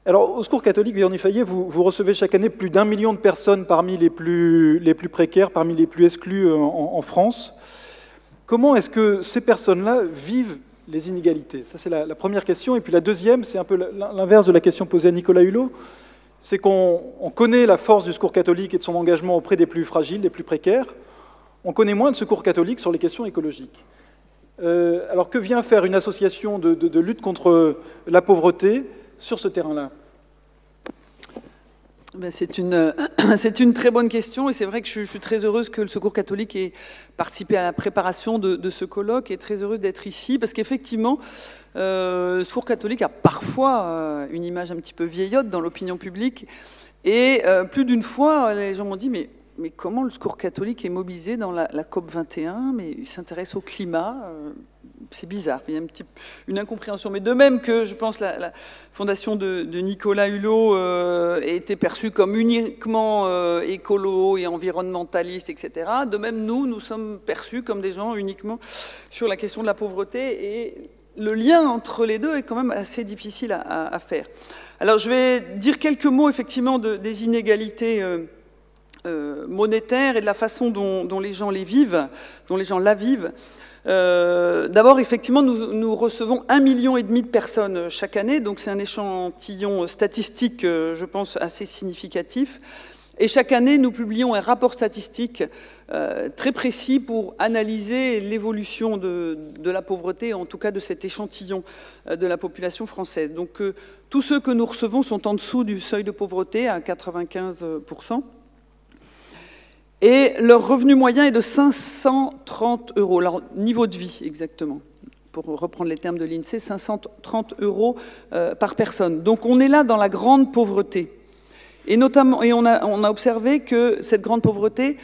Alors, au Secours catholique Véronique Fayet, vous recevez chaque année plus d'1 million de personnes parmi les plus précaires, parmi les plus exclus en France. Comment est-ce que ces personnes-là vivent les inégalités? Ça, c'est la première question. Et puis la deuxième, c'est un peu l'inverse de la question posée à Nicolas Hulot. C'est qu'on connaît la force du Secours catholique et de son engagement auprès des plus fragiles, des plus précaires. On connaît moins le Secours catholique sur les questions écologiques. Alors que vient faire une association de lutte contre la pauvreté sur ce terrain-là? Ben c'est une très bonne question et c'est vrai que je suis très heureuse que le Secours catholique ait participé à la préparation de ce colloque et très heureuse d'être ici parce qu'effectivement, le Secours catholique a parfois une image un petit peu vieillotte dans l'opinion publique et plus d'une fois, les gens m'ont dit mais comment le Secours catholique est mobilisé dans la COP 21, mais il s'intéresse au climat, c'est bizarre, il y a une incompréhension. Mais de même que je pense la fondation de Nicolas Hulot a été perçue comme uniquement écolo et environnementaliste, etc. De même, nous sommes perçus comme des gens uniquement sur la question de la pauvreté et le lien entre les deux est quand même assez difficile à faire. Alors je vais dire quelques mots effectivement des inégalités monétaires et de la façon dont les gens les vivent, dont les gens la vivent. D'abord, effectivement, nous recevons 1,5 million de personnes chaque année, donc c'est un échantillon statistique, je pense, assez significatif. Et chaque année, nous publions un rapport statistique très précis pour analyser l'évolution de la pauvreté, en tout cas de cet échantillon de la population française. Donc, tous ceux que nous recevons sont en dessous du seuil de pauvreté à 95%. Et leur revenu moyen est de 530 €, leur niveau de vie exactement, pour reprendre les termes de l'INSEE, 530 € par personne. Donc on est là dans la grande pauvreté. Et notamment, on a observé que cette grande pauvreté,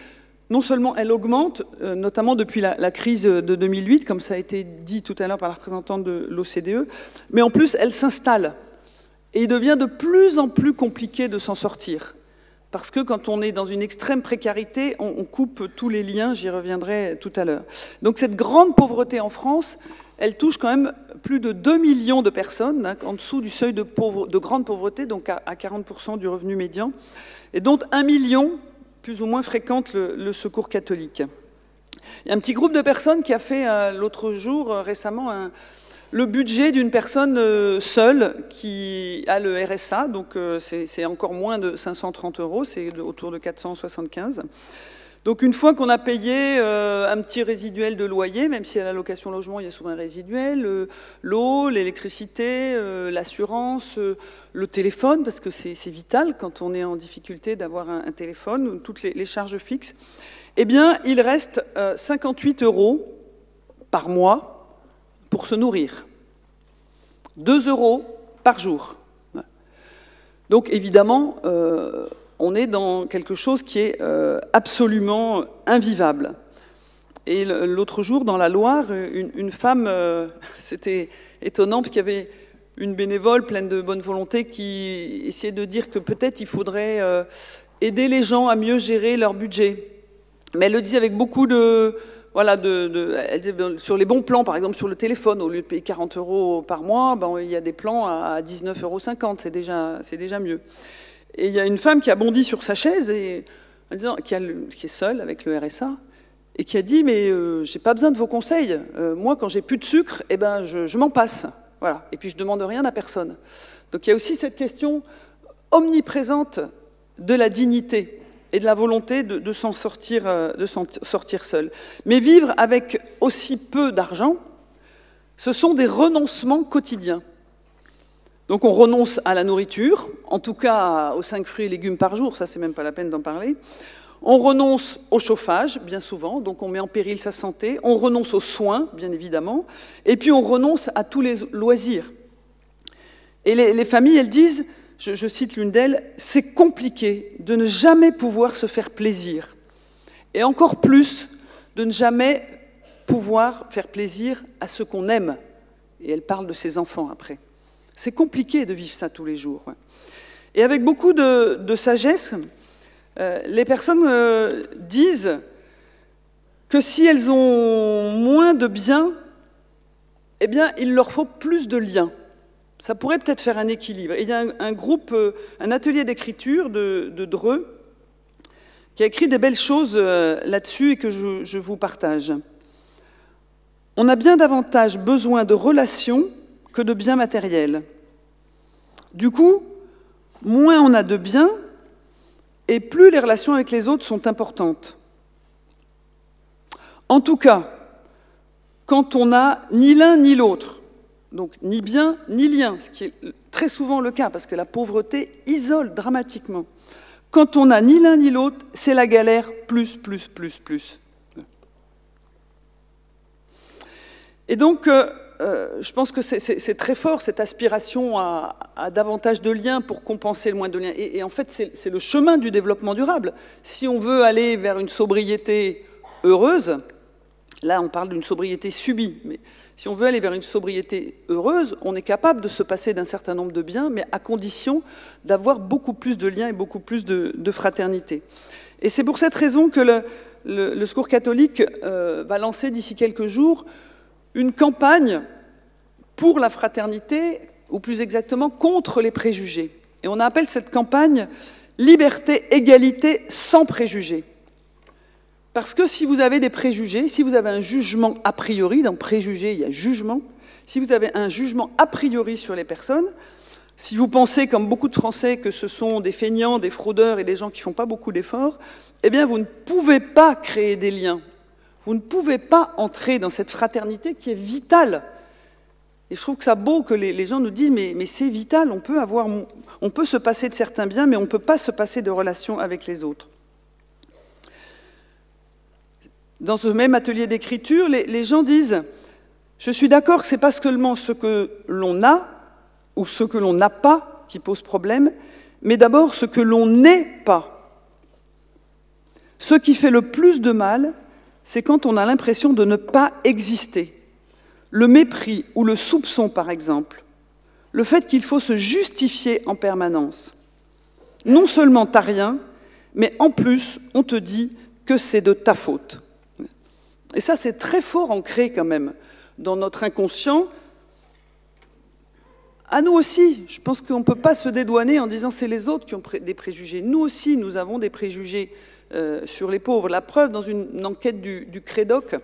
non seulement elle augmente, notamment depuis la crise de 2008, comme ça a été dit tout à l'heure par la représentante de l'OCDE, mais en plus elle s'installe. Et il devient de plus en plus compliqué de s'en sortir. Parce que quand on est dans une extrême précarité, on coupe tous les liens, j'y reviendrai tout à l'heure. Donc cette grande pauvreté en France, elle touche quand même plus de 2 millions de personnes, hein, en dessous du seuil de grande pauvreté, donc à 40% du revenu médian, et dont 1 million, plus ou moins, fréquentent le Secours catholique. Il y a un petit groupe de personnes qui a fait l'autre jour, récemment, le budget d'une personne seule qui a le RSA, donc c'est encore moins de 530 €, c'est autour de 475. Donc une fois qu'on a payé un petit résiduel de loyer, même si à la location logement il y a souvent un résiduel, l'eau, l'électricité, l'assurance, le téléphone, parce que c'est vital quand on est en difficulté d'avoir un téléphone, toutes les charges fixes, eh bien il reste 58 € par mois pour se nourrir. 2 € par jour. Donc évidemment, on est dans quelque chose qui est absolument invivable. Et l'autre jour, dans la Loire, une femme, c'était étonnant, parce qu'il y avait une bénévole pleine de bonne volonté qui essayait de dire que peut-être il faudrait aider les gens à mieux gérer leur budget. Mais elle le disait avec beaucoup de... Voilà, sur les bons plans, par exemple sur le téléphone, au lieu de payer 40 € par mois, ben, il y a des plans à 19,50 €, c'est déjà mieux. Et il y a une femme qui a bondi sur sa chaise, et, en disant, qui est seule avec le RSA, et qui a dit « mais j'ai pas besoin de vos conseils, moi quand j'ai plus de sucre, eh ben, je m'en passe, voilà. Et puis je demande rien à personne ». Donc il y a aussi cette question omniprésente de la dignité et de la volonté de s'en sortir seul. Mais vivre avec aussi peu d'argent, ce sont des renoncements quotidiens. Donc on renonce à la nourriture, en tout cas aux 5 fruits et légumes par jour, ça c'est même pas la peine d'en parler. On renonce au chauffage, bien souvent, donc on met en péril sa santé. On renonce aux soins, bien évidemment. Et puis on renonce à tous les loisirs. Et les familles, elles disent... Je cite l'une d'elles, « c'est compliqué de ne jamais pouvoir se faire plaisir. Et encore plus, de ne jamais pouvoir faire plaisir à ceux qu'on aime. » Et elle parle de ses enfants après. C'est compliqué de vivre ça tous les jours. Et avec beaucoup de sagesse, les personnes disent que si elles ont moins de biens, eh bien, il leur faut plus de liens. ça pourrait peut-être faire un équilibre. Et il y a un groupe, un atelier d'écriture de Dreux, qui a écrit des belles choses là-dessus et que je vous partage. On a bien davantage besoin de relations que de biens matériels. Du coup, moins on a de biens, et plus les relations avec les autres sont importantes. En tout cas, quand on n'a ni l'un ni l'autre, donc ni bien ni lien, ce qui est très souvent le cas, parce que la pauvreté isole dramatiquement. Quand on n'a ni l'un ni l'autre, c'est la galère plus. Et donc, je pense que c'est très fort, cette aspiration à davantage de liens pour compenser le moins de liens. Et en fait, c'est le chemin du développement durable. Si on veut aller vers une sobriété heureuse, là on parle d'une sobriété subie, mais si on veut aller vers une sobriété heureuse, on est capable de se passer d'un certain nombre de biens, mais à condition d'avoir beaucoup plus de liens et beaucoup plus de fraternité. Et c'est pour cette raison que le Secours catholique va lancer d'ici quelques jours une campagne pour la fraternité, ou plus exactement contre les préjugés. Et on appelle cette campagne « Liberté, égalité, sans préjugés ». Parce que si vous avez des préjugés, si vous avez un jugement a priori, dans préjugé il y a jugement, si vous avez un jugement a priori sur les personnes, si vous pensez, comme beaucoup de Français, que ce sont des feignants, des fraudeurs et des gens qui ne font pas beaucoup d'efforts, eh bien vous ne pouvez pas créer des liens. Vous ne pouvez pas entrer dans cette fraternité qui est vitale. Et je trouve que ça beau que les gens nous disent mais c'est vital, on peut se passer de certains biens, mais on ne peut pas se passer de relations avec les autres. Dans ce même atelier d'écriture, les gens disent « Je suis d'accord que ce n'est pas seulement ce que l'on a ou ce que l'on n'a pas qui pose problème, mais d'abord ce que l'on n'est pas. Ce qui fait le plus de mal, c'est quand on a l'impression de ne pas exister. Le mépris ou le soupçon, par exemple. Le fait qu'il faut se justifier en permanence. Non seulement t'as rien, mais en plus, on te dit que c'est de ta faute. » Et ça, c'est très fort ancré quand même dans notre inconscient. À nous aussi, je pense qu'on ne peut pas se dédouaner en disant c'est les autres qui ont des préjugés. Nous aussi, nous avons des préjugés sur les pauvres. La preuve, dans une enquête du Crédoc,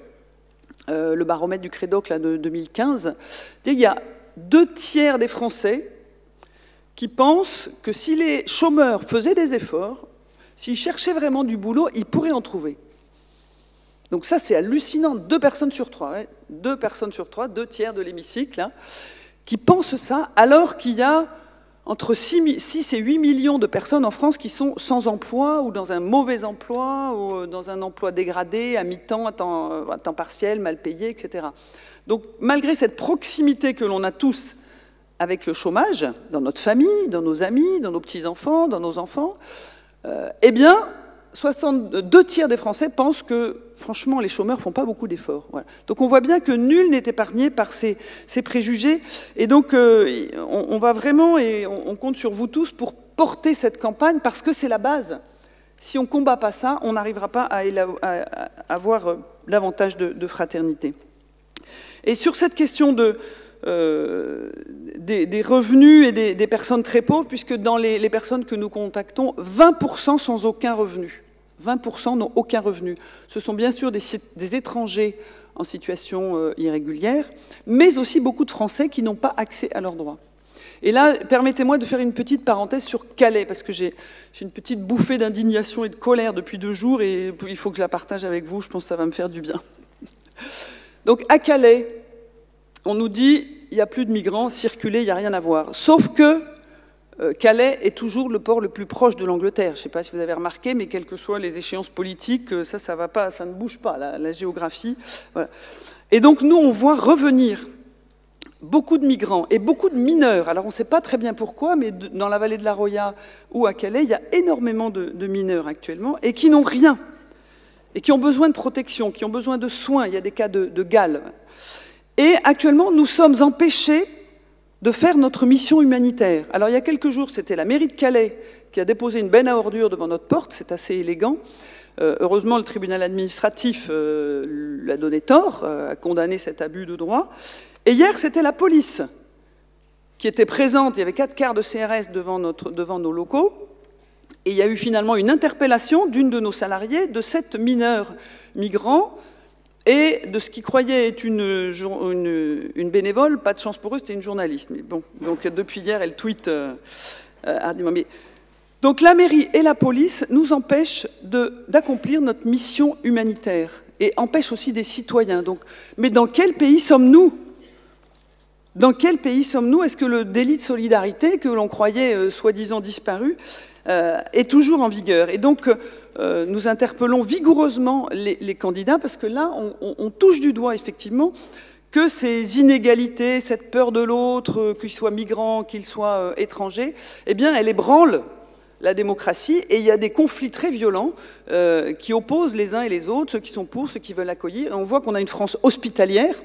le baromètre du Crédoc là, de 2015, il y a 2/3 des Français qui pensent que si les chômeurs faisaient des efforts, s'ils cherchaient vraiment du boulot, ils pourraient en trouver. Donc ça, c'est hallucinant. 2 personnes sur 3, ouais. 2 personnes sur 3, 2/3 de l'hémicycle, hein, qui pensent ça, alors qu'il y a entre 6 et 8 millions de personnes en France qui sont sans emploi, ou dans un mauvais emploi, ou dans un emploi dégradé, à mi-temps, à temps partiel, mal payé, etc. Donc malgré cette proximité que l'on a tous avec le chômage, dans notre famille, dans nos amis, dans nos petits-enfants, dans nos enfants, eh bien, 2/3 des Français pensent que, franchement, les chômeurs ne font pas beaucoup d'efforts. Voilà. Donc on voit bien que nul n'est épargné par ces préjugés. Et donc on va vraiment, et on compte sur vous tous pour porter cette campagne, parce que c'est la base. Si on ne combat pas ça, on n'arrivera pas à avoir davantage de fraternité. Et sur cette question des revenus et des personnes très pauvres, puisque dans les personnes que nous contactons, 20% sans aucun revenu. 20% n'ont aucun revenu. Ce sont bien sûr des étrangers en situation irrégulière, mais aussi beaucoup de Français qui n'ont pas accès à leurs droits. Et là, permettez-moi de faire une petite parenthèse sur Calais, parce que j'ai une petite bouffée d'indignation et de colère depuis 2 jours, et il faut que je la partage avec vous, je pense que ça va me faire du bien. Donc à Calais, on nous dit il n'y a plus de migrants, circuler, il n'y a rien à voir. Sauf que Calais est toujours le port le plus proche de l'Angleterre. Je ne sais pas si vous avez remarqué, mais quelles que soient les échéances politiques, ça va pas, ça ne bouge pas, la géographie. Voilà. Et donc nous, on voit revenir beaucoup de migrants et beaucoup de mineurs. Alors on ne sait pas très bien pourquoi, mais dans la vallée de la Roya ou à Calais, il y a énormément de mineurs actuellement et qui n'ont rien, et qui ont besoin de protection, qui ont besoin de soins. Il y a des cas de gale. Et actuellement, nous sommes empêchés de faire notre mission humanitaire. Alors il y a quelques jours, c'était la mairie de Calais qui a déposé une benne à ordures devant notre porte, c'est assez élégant. Heureusement, le tribunal administratif l'a donné tort, a condamné cet abus de droit. Et hier, c'était la police qui était présente, il y avait 4 quarts de CRS devant nos locaux, et il y a eu finalement une interpellation d'une de nos salariés, de 7 mineurs migrants, et de ce qu'ils croyaient être une bénévole. Pas de chance pour eux, c'était une journaliste. Mais bon, donc depuis hier, elle tweet hardiment. Donc la mairie et la police nous empêchent d'accomplir notre mission humanitaire, et empêchent aussi des citoyens. Donc, mais dans quel pays sommes-nous ? Dans quel pays sommes-nous? Est-ce que le délit de solidarité, que l'on croyait soi-disant disparu, est toujours en vigueur? Et donc, nous interpellons vigoureusement les candidats, parce que là, on touche du doigt, effectivement, que ces inégalités, cette peur de l'autre, qu'il soit migrant, qu'il soit étranger, eh bien, elle ébranle la démocratie, et il y a des conflits très violents qui opposent les uns et les autres, ceux qui sont pour, ceux qui veulent accueillir. Et on voit qu'on a une France hospitalière,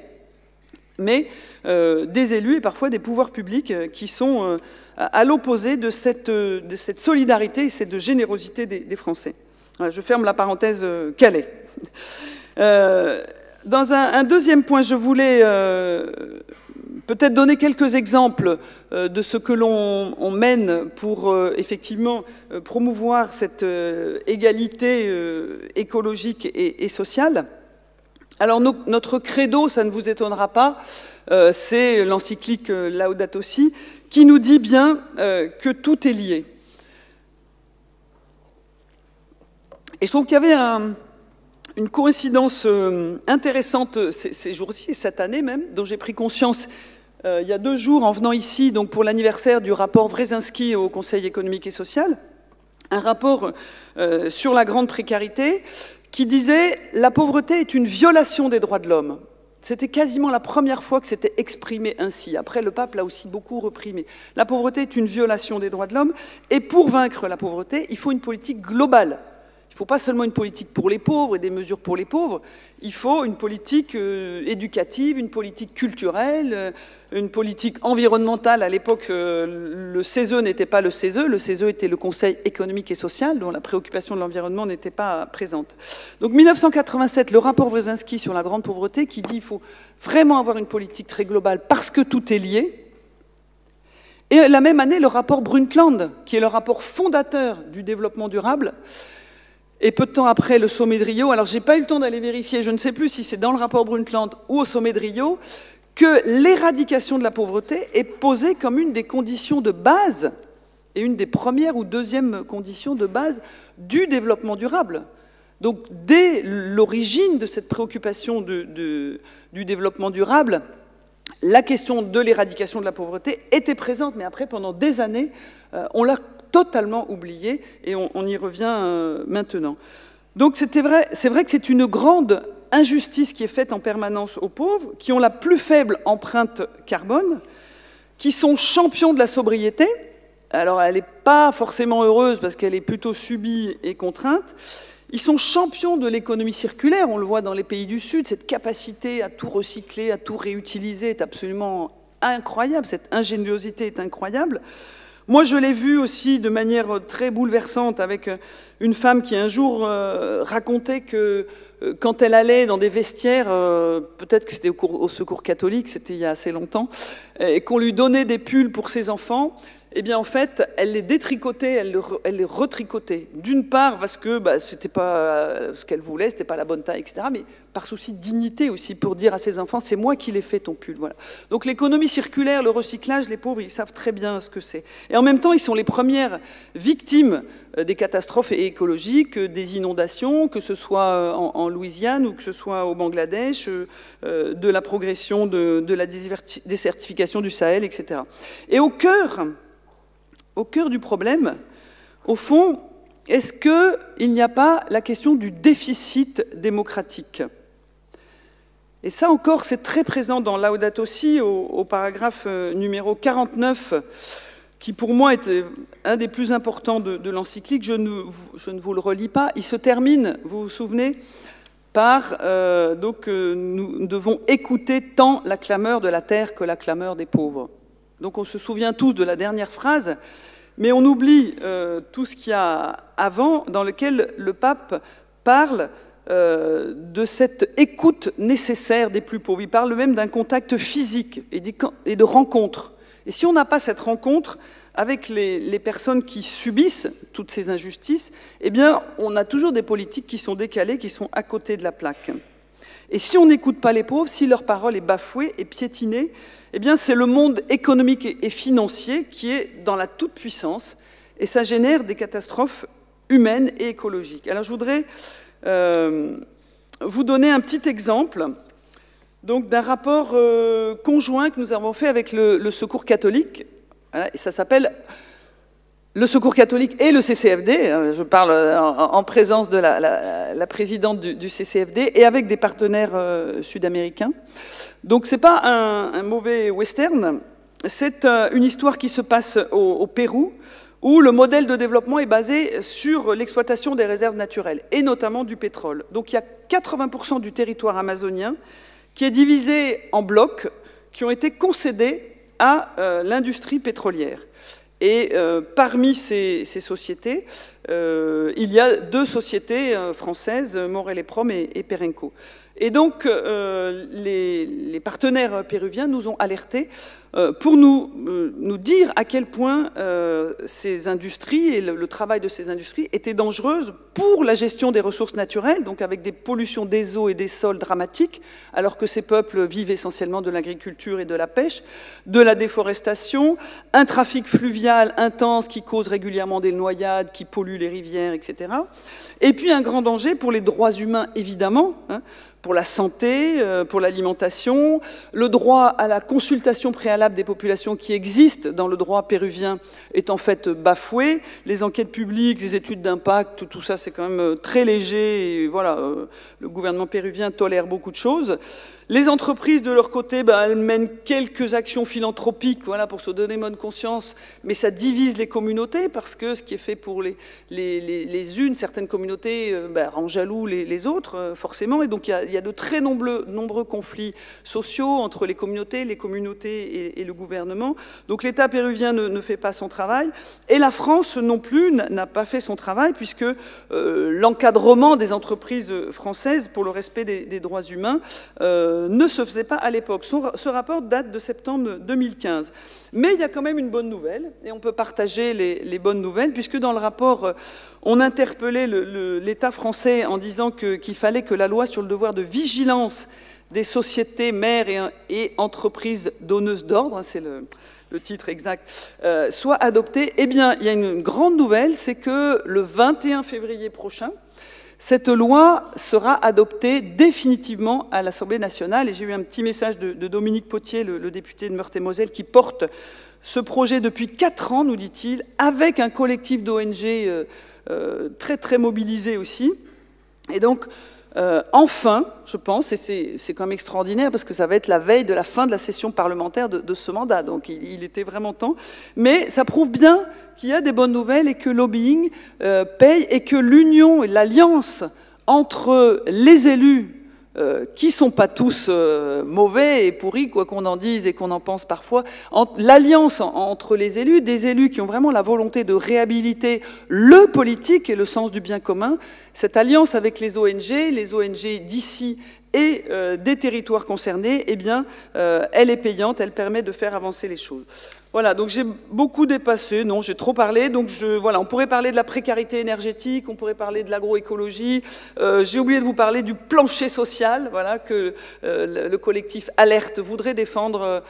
mais des élus et parfois des pouvoirs publics qui sont à l'opposé de cette solidarité et cette générosité des Français. Voilà, je ferme la parenthèse Calais. Dans un deuxième point, je voulais peut-être donner quelques exemples de ce que l'on mène pour effectivement promouvoir cette égalité écologique et sociale. Alors notre credo, ça ne vous étonnera pas, c'est l'encyclique Laudato Si, qui nous dit bien que tout est lié. Et je trouve qu'il y avait une coïncidence intéressante ces jours-ci, cette année même, dont j'ai pris conscience il y a 2 jours en venant ici, donc pour l'anniversaire du rapport Wresinski au Conseil économique et social, un rapport sur la grande précarité, qui disait « La pauvreté est une violation des droits de l'homme ». C'était quasiment la première fois que c'était exprimé ainsi. Après, le pape l'a aussi beaucoup repris. Mais la pauvreté est une violation des droits de l'homme. Et pour vaincre la pauvreté, il faut une politique globale. Il ne faut pas seulement une politique pour les pauvres et des mesures pour les pauvres. Il faut une politique éducative, une politique culturelle, une politique environnementale. À l'époque, le CESE n'était pas le CESE. Le CESE était le Conseil économique et social, dont la préoccupation de l'environnement n'était pas présente. Donc 1987, le rapport Wresinski sur la grande pauvreté qui dit qu'il faut vraiment avoir une politique très globale parce que tout est lié. Et la même année, le rapport Brundtland, qui est le rapport fondateur du développement durable, et peu de temps après, le sommet de Rio, alors j'ai pas eu le temps d'aller vérifier, je ne sais plus si c'est dans le rapport Brundtland ou au sommet de Rio, que l'éradication de la pauvreté est posée comme une des conditions de base, et une des premières ou deuxièmes conditions de base du développement durable. Donc dès l'origine de cette préoccupation du développement durable, la question de l'éradication de la pauvreté était présente, mais après, pendant des années, on l'a totalement oublié, et on y revient maintenant. Donc c'est vrai que c'est une grande injustice qui est faite en permanence aux pauvres, qui ont la plus faible empreinte carbone, qui sont champions de la sobriété. Alors elle n'est pas forcément heureuse parce qu'elle est plutôt subie et contrainte. Ils sont champions de l'économie circulaire, on le voit dans les pays du Sud, cette capacité à tout recycler, à tout réutiliser est absolument incroyable, cette ingéniosité est incroyable. Moi, je l'ai vu aussi de manière très bouleversante avec une femme qui un jour racontait que quand elle allait dans des vestiaires, peut-être que c'était au Secours catholique, c'était il y a assez longtemps, et qu'on lui donnait des pulls pour ses enfants, eh bien en fait, elle les détricotait, elle les retricotait. D'une part parce que c'était pas ce qu'elle voulait, c'était pas la bonne taille, etc. Mais par souci de dignité aussi, pour dire à ses enfants, c'est moi qui l'ai fait ton pull. Voilà. Donc l'économie circulaire, le recyclage, les pauvres, ils savent très bien ce que c'est. Et en même temps, ils sont les premières victimes des catastrophes écologiques, des inondations, que ce soit en Louisiane ou que ce soit au Bangladesh, de la progression de la désertification du Sahel, etc. Et au cœur du problème, au fond, est-ce qu'il n'y a pas la question du déficit démocratique? Et ça encore, c'est très présent dans Laudato Si, au paragraphe numéro 49, qui pour moi est un des plus importants de l'encyclique. Je ne vous le relis pas. Il se termine, vous vous souvenez, par nous devons écouter tant la clameur de la terre que la clameur des pauvres. Donc on se souvient tous de la dernière phrase, mais on oublie tout ce qu'il y a avant, dans lequel le pape parle de cette écoute nécessaire des plus pauvres. Il parle même d'un contact physique et de rencontre. Et si on n'a pas cette rencontre avec les personnes qui subissent toutes ces injustices, eh bien, on a toujours des politiques qui sont décalées, qui sont à côté de la plaque. Et si on n'écoute pas les pauvres, si leur parole est bafouée et piétinée, eh bien, c'est le monde économique et financier qui est dans la toute-puissance, et ça génère des catastrophes humaines et écologiques. Alors, je voudrais vous donner un petit exemple d'un rapport conjoint que nous avons fait avec le Secours catholique. Voilà, et ça s'appelle le Secours catholique et le CCFD. Je parle en présence de la présidente du CCFD et avec des partenaires sud-américains. Donc c'est pas un mauvais western, c'est une histoire qui se passe au Pérou, où le modèle de développement est basé sur l'exploitation des réserves naturelles, et notamment du pétrole. Donc il y a 80% du territoire amazonien qui est divisé en blocs qui ont été concédés à l'industrie pétrolière. Et parmi ces sociétés, il y a 2 sociétés françaises, Morel et Prom et Perenco. Et donc, les partenaires péruviens nous ont alertés pour nous dire à quel point ces industries et le travail de ces industries étaient dangereuses pour la gestion des ressources naturelles, donc avec des pollutions des eaux et des sols dramatiques, alors que ces peuples vivent essentiellement de l'agriculture et de la pêche, de la déforestation, un trafic fluvial intense qui cause régulièrement des noyades, qui pollue les rivières, etc. Et puis un grand danger pour les droits humains, évidemment, hein, pour la santé, pour l'alimentation, le droit à la consultation préalable des populations qui existe dans le droit péruvien est en fait bafoué. Les enquêtes publiques, les études d'impact, tout ça c'est quand même très léger. Et voilà, le gouvernement péruvien tolère beaucoup de choses. Les entreprises, de leur côté, elles mènent quelques actions philanthropiques, voilà, pour se donner bonne conscience, mais ça divise les communautés, parce que ce qui est fait pour certaines communautés, rend jaloux les autres, forcément, et donc il y a de très nombreux conflits sociaux entre les communautés et le gouvernement. Donc l'État péruvien ne fait pas son travail, et la France non plus n'a pas fait son travail, puisque l'encadrement des entreprises françaises pour le respect des droits humains ne se faisait pas à l'époque. Ce rapport date de septembre 2015. Mais il y a quand même une bonne nouvelle, et on peut partager les bonnes nouvelles, puisque dans le rapport, on interpellait l'État français en disant qu'il fallait que la loi sur le devoir de vigilance des sociétés mères et entreprises donneuses d'ordre, c'est le titre exact, soit adoptée. Eh bien, il y a une grande nouvelle, c'est que le 21 février prochain, cette loi sera adoptée définitivement à l'Assemblée nationale. Et j'ai eu un petit message de Dominique Potier, le député de Meurthe-et-Moselle, qui porte ce projet depuis 4 ans, nous dit-il, avec un collectif d'ONG très très mobilisé aussi. Et donc, enfin, je pense, et c'est quand même extraordinaire, parce que ça va être la veille de la fin de la session parlementaire de ce mandat, donc il était vraiment temps, mais ça prouve bien qu'il y a des bonnes nouvelles et que le lobbying paye, et que l'union et l'alliance entre les élus, qui ne sont pas tous mauvais et pourris, quoi qu'on en dise et qu'on en pense parfois, l'alliance entre les élus, des élus qui ont vraiment la volonté de réhabiliter le politique et le sens du bien commun, cette alliance avec les ONG d'ici et des territoires concernés, eh bien, elle est payante, elle permet de faire avancer les choses. Voilà, donc j'ai beaucoup dépassé, non, j'ai trop parlé, donc voilà, on pourrait parler de la précarité énergétique, on pourrait parler de l'agroécologie, j'ai oublié de vous parler du plancher social, voilà, que le collectif Alerte voudrait défendre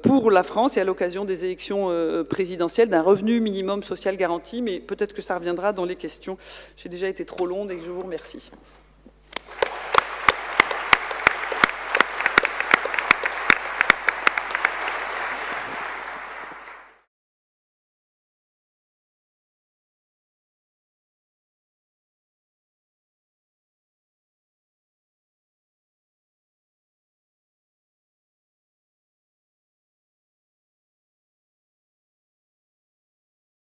pour la France et à l'occasion des élections présidentielles d'un revenu minimum social garanti, mais peut-être que ça reviendra dans les questions. J'ai déjà été trop longue et je vous remercie.